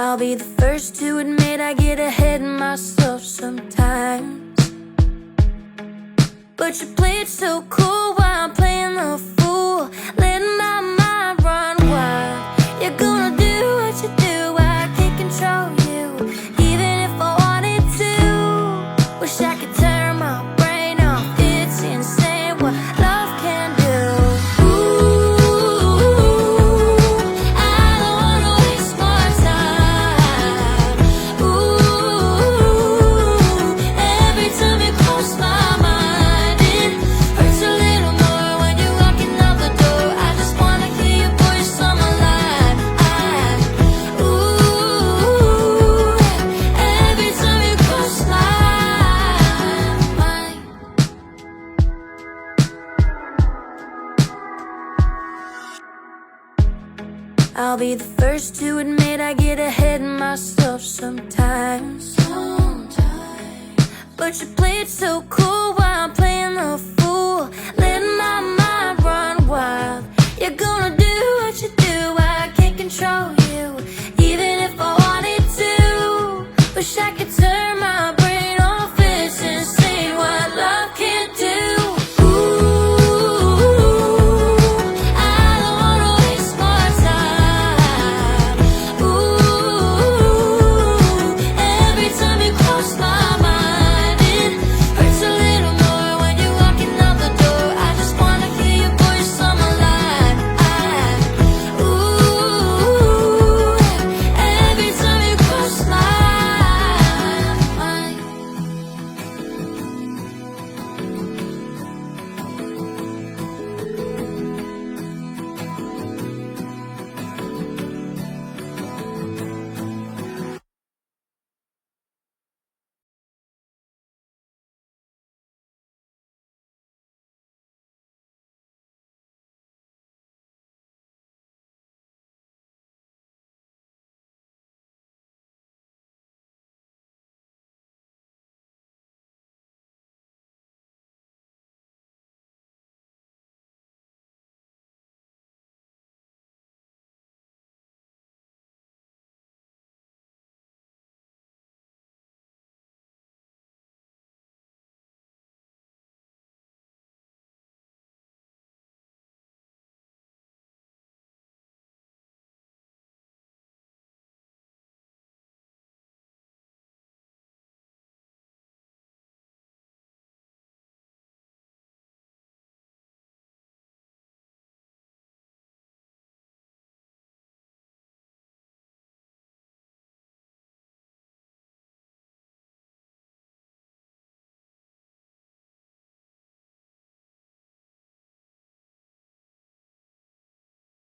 I'll be the first to admit I get ahead of myself sometimes. But you play it so cool while I'm playing the fool, letting my mind run wild. You're gonna do what you do, I can't control you, even if I wanted to. Wish I could turn my brain off, it's insane what love can do. I'll be the first to admit I get ahead of myself sometimes. But you play it so cool while I'm playing the